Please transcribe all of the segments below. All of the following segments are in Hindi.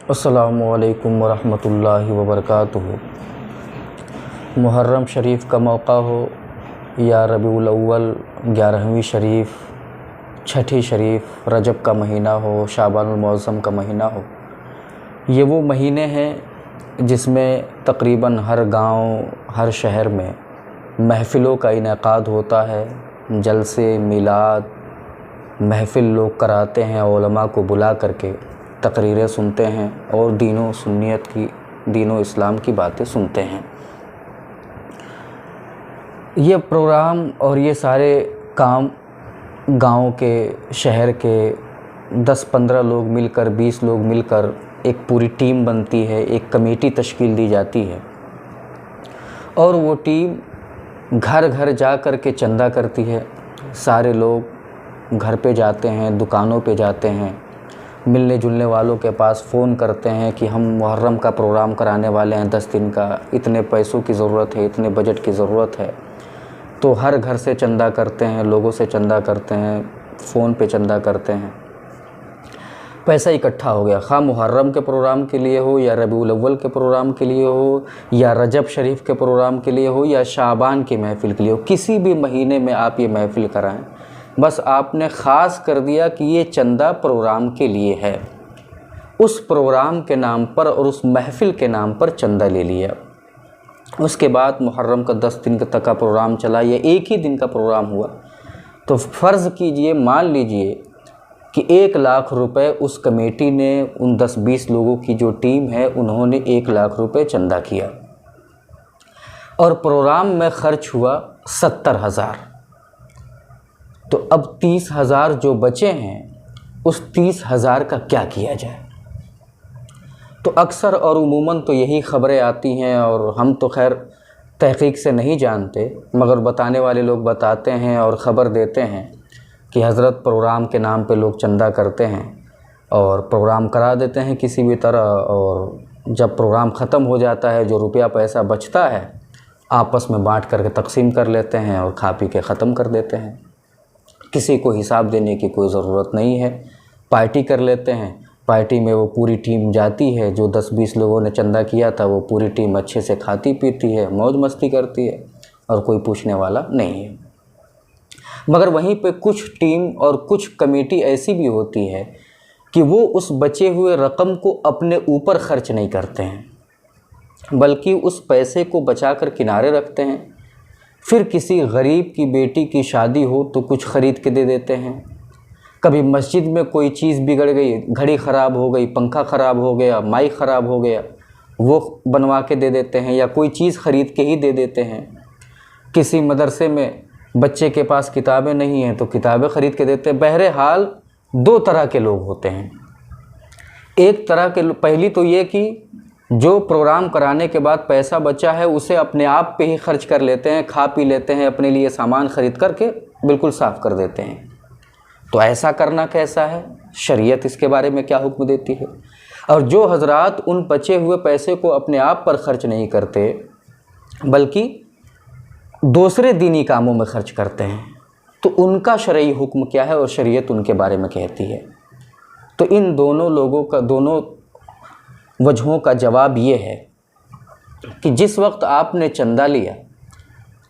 अस्सलामुअलैकुम वरहमतुल्लाहि वबरकातुहू। मुहर्रम शरीफ का मौका हो या रबीउल अव्वल 11वीं शरीफ, छठी शरीफ, रजब का महीना हो, शाबानुल मौसम का महीना हो, ये वो महीने हैं जिसमें तकरीबन हर गांव, हर शहर में महफ़िलों का इनेकाद होता है। जलसे, मिलाद, महफ़िल लोग कराते हैं, उलमा को बुला करके तकरीरें सुनते हैं और दीनों सुन्नियत की, दीनों इस्लाम की बातें सुनते हैं। ये प्रोग्राम और ये सारे काम गांव के, शहर के 10-15 लोग मिलकर, 20 लोग मिलकर एक पूरी टीम बनती है, एक कमेटी तश्कील दी जाती है और वो टीम घर घर जा कर के चंदा करती है। सारे लोग घर पे जाते हैं, दुकानों पे जाते हैं, मिलने जुलने वालों के पास फ़ोन करते हैं कि हम मुहर्रम का प्रोग्राम कराने वाले हैं 10 दिन का, इतने पैसों की ज़रूरत है, इतने बजट की ज़रूरत है। तो हर घर से चंदा करते हैं, लोगों से चंदा करते हैं, फ़ोन पे चंदा करते हैं। पैसा इकट्ठा हो गया, खा मुहर्रम के प्रोग्राम के लिए हो या रबीउल अव्वल के प्रोग्राम के लिए हो या रजब शरीफ के प्रोग्राम के लिए हो या शाबान की महफ़िल के लिए हो, किसी भी महीने में आप ये महफ़िल कराएं। बस आपने ख़ास कर दिया कि ये चंदा प्रोग्राम के लिए है, उस प्रोग्राम के नाम पर और उस महफ़िल के नाम पर चंदा ले लिया। उसके बाद मुहर्रम का 10 दिन तक का प्रोग्राम चला या एक ही दिन का प्रोग्राम हुआ, तो फ़र्ज़ कीजिए, मान लीजिए कि 1 लाख रुपए उस कमेटी ने, उन 10-20 लोगों की जो टीम है, उन्होंने 1 लाख रुपए चंदा किया और प्रोग्राम में ख़र्च हुआ 70,000। तो अब 30,000 जो बचे हैं, उस 30,000 का क्या किया जाए? तो अक्सर और उमूमन तो यही ख़बरें आती हैं और हम तो खैर तहक़ीक़ से नहीं जानते, मगर बताने वाले लोग बताते हैं और ख़बर देते हैं कि हज़रत प्रोग्राम के नाम पे लोग चंदा करते हैं और प्रोग्राम करा देते हैं किसी भी तरह, और जब प्रोग्राम ख़त्म हो जाता है, जो रुपया पैसा बचता है आपस में बांट करके तकसीम कर लेते हैं और खा पी के ख़त्म कर देते हैं। किसी को हिसाब देने की कोई ज़रूरत नहीं है, पार्टी कर लेते हैं। पार्टी में वो पूरी टीम जाती है, जो 10-20 लोगों ने चंदा किया था, वो पूरी टीम अच्छे से खाती पीती है, मौज मस्ती करती है और कोई पूछने वाला नहीं है। मगर वहीं पे कुछ टीम और कुछ कमेटी ऐसी भी होती है कि वो उस बचे हुए रकम को अपने ऊपर खर्च नहीं करते हैं, बल्कि उस पैसे को बचा कर किनारे रखते हैं। फिर किसी गरीब की बेटी की शादी हो तो कुछ ख़रीद के दे देते हैं। कभी मस्जिद में कोई चीज़ बिगड़ गई, घड़ी ख़राब हो गई, पंखा ख़राब हो गया, माइक ख़राब हो गया, वो बनवा के दे देते हैं या कोई चीज़ ख़रीद के ही दे देते हैं। किसी मदरसे में बच्चे के पास किताबें नहीं हैं तो किताबें ख़रीद के देते हैं। बहरहाल 2 तरह के लोग होते हैं। एक तरह के, पहली तो ये कि जो प्रोग्राम कराने के बाद पैसा बचा है उसे अपने आप पे ही खर्च कर लेते हैं, खा पी लेते हैं, अपने लिए सामान ख़रीद करके बिल्कुल साफ़ कर देते हैं। तो ऐसा करना कैसा है? शरीयत इसके बारे में क्या हुक्म देती है? और जो हजरात उन बचे हुए पैसे को अपने आप पर ख़र्च नहीं करते बल्कि दूसरे दीनी कामों में ख़र्च करते हैं, तो उनका शरई हुक्म क्या है और शरीयत उनके बारे में कहती है? तो इन दोनों लोगों का, दोनों वजहों का जवाब ये है कि जिस वक्त आपने चंदा लिया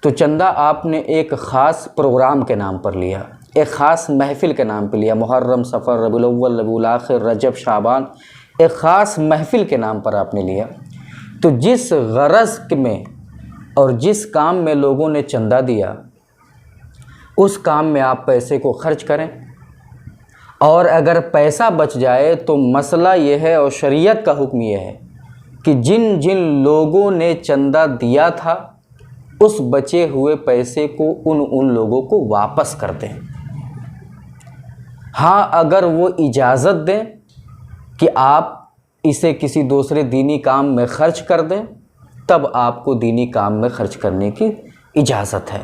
तो चंदा आपने एक ख़ास प्रोग्राम के नाम पर लिया, एक ख़ास महफ़िल के नाम पर लिया। मुहर्रम, सफ़र, रबीउल अव्वल, रबीउल आखिर, रजब, शाबान, एक ख़ास महफ़िल के नाम पर आपने लिया। तो जिस गरज़ में और जिस काम में लोगों ने चंदा दिया, उस काम में आप पैसे को खर्च करें, और अगर पैसा बच जाए तो मसला ये है और शरीयत का हुक्म ये है कि जिन जिन लोगों ने चंदा दिया था उस बचे हुए पैसे को उन लोगों को वापस कर दें। हाँ, अगर वो इजाज़त दें कि आप इसे किसी दूसरे दीनी काम में ख़र्च कर दें, तब आपको दीनी काम में ख़र्च करने की इजाज़त है।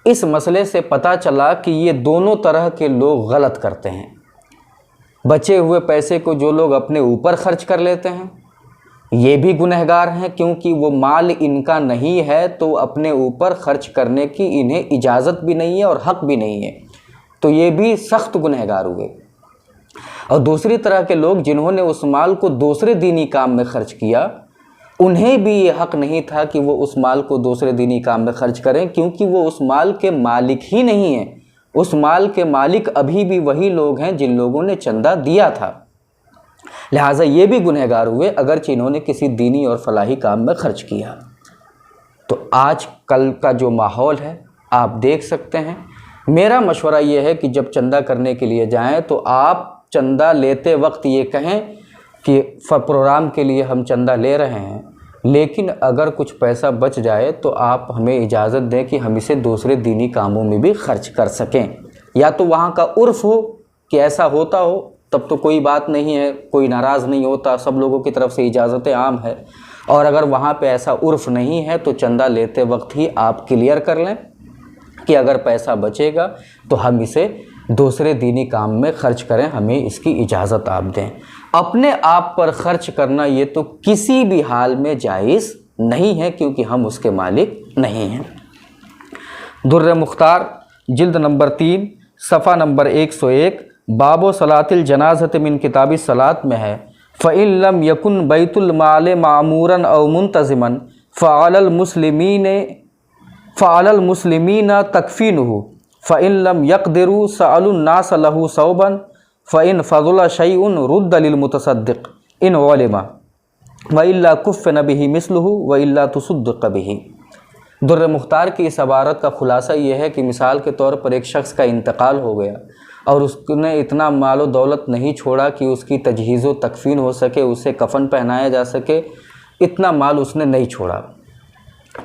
इस मसले से पता चला कि ये दोनों तरह के लोग गलत करते हैं। बचे हुए पैसे को जो लोग अपने ऊपर खर्च कर लेते हैं, ये भी गुनहगार हैं, क्योंकि वो माल इनका नहीं है तो अपने ऊपर खर्च करने की इन्हें इजाज़त भी नहीं है और हक़ भी नहीं है, तो ये भी सख्त गुनहगार हुए। और दूसरी तरह के लोग जिन्होंने उस माल को दूसरे दीनी काम में खर्च किया, उन्हें भी ये हक़ नहीं था कि वो उस माल को दूसरे दीनी काम में खर्च करें, क्योंकि वो उस माल के मालिक ही नहीं हैं। उस माल के मालिक अभी भी वही लोग हैं जिन लोगों ने चंदा दिया था। लिहाजा ये भी गुनहगार हुए अगरचे इन्होंने किसी दीनी और फलाही काम में खर्च किया। तो आज कल का जो माहौल है आप देख सकते हैं। मेरा मशवरा ये है कि जब चंदा करने के लिए जाएं तो आप चंदा लेते वक्त ये कहें कि प्रोग्राम के लिए हम चंदा ले रहे हैं, लेकिन अगर कुछ पैसा बच जाए तो आप हमें इजाज़त दें कि हम इसे दूसरे दीनी कामों में भी खर्च कर सकें। या तो वहाँ का उर्फ़ हो कि ऐसा होता हो, तब तो कोई बात नहीं है, कोई नाराज़ नहीं होता, सब लोगों की तरफ से इजाज़तें आम है। और अगर वहाँ पे ऐसा उर्फ़ नहीं है तो चंदा लेते वक्त ही आप क्लियर कर लें कि अगर पैसा बचेगा तो हम इसे दूसरे दीनी काम में खर्च करें, हमें इसकी इजाज़त आप दें। अपने आप पर खर्च करना ये तो किसी भी हाल में जायज़ नहीं है, क्योंकि हम उसके मालिक नहीं हैं। दुर्र मुख्तार जिल्द नंबर 3 सफ़ा नंबर 101 बाबो सलातिल जनाज़त मिन किताबी सलात में है, फ़इन लम यकुन बैतुल माल मामूरन औ मुंतज़िमन फ़अलल मुस्लिमीन तकफ़ीनुहु फ़इन लम यक़दिरू सअलुन नास लहू सौबन फ़इन फ़ज़ुल शैउन रुद्द लिल मुतसद्दिक़ इन उलिमा व इल्ला कुफ़्फ़िन बिही मिस्लुहु व इल्ला तुसद्दिक़ बिही। दुर्र मुख्तार की इस इबारत का ख़ुलासा ये है कि मिसाल के तौर पर एक शख्स का इंतकाल हो गया और उसने इतना मालो दौलत नहीं छोड़ा कि उसकी तजहीज़ व तकफ़ीन हो सके, उसे कफ़न पहनाया जा सके, इतना माल उसने नहीं छोड़ा।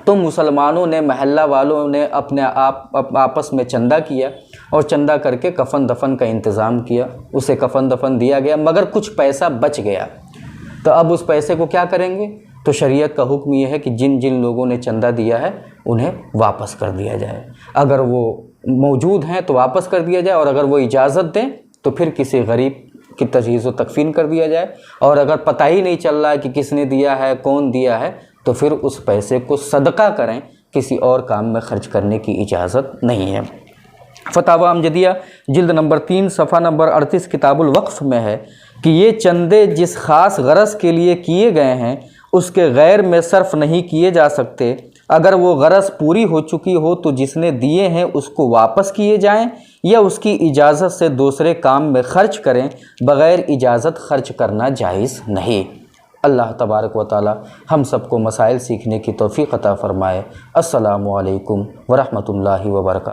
तो मुसलमानों ने, महल्ला वालों ने अपने आपस में चंदा किया और चंदा करके कफ़न दफन का इंतज़ाम किया। उसे कफ़न दफन दिया गया, मगर कुछ पैसा बच गया। तो अब उस पैसे को क्या करेंगे? तो शरीयत का हुक्म यह है कि जिन जिन लोगों ने चंदा दिया है उन्हें वापस कर दिया जाए। अगर वो मौजूद हैं तो वापस कर दिया जाए, और अगर वो इजाज़त दें तो फिर किसी गरीब की तजहीज़ व तकफ़ीन कर दिया जाए। और अगर पता ही नहीं चल रहा है कि किसने दिया है, कौन दिया है, तो फिर उस पैसे को सदका करें, किसी और काम में खर्च करने की इजाज़त नहीं है। फतावा अमजदिया जिल्द नंबर 3 सफ़ा नंबर 38 किताबुल वक्फ़ में है कि ये चंदे जिस ख़ास गरज़ के लिए किए गए हैं उसके गैर में सर्फ नहीं किए जा सकते। अगर वो गरज़ पूरी हो चुकी हो तो जिसने दिए हैं उसको वापस किए जाएं, या उसकी इजाज़त से दूसरे काम में ख़र्च करें। बग़ैर इजाज़त ख़र्च करना जायज़ नहीं। अल्लाह तबारक व तआला हम सबको मसाइल सीखने की तौफ़ीक़ अता फ़रमाए। अस्सलामु अलैकुम व रहमतुल्लाहि व बरकातहू।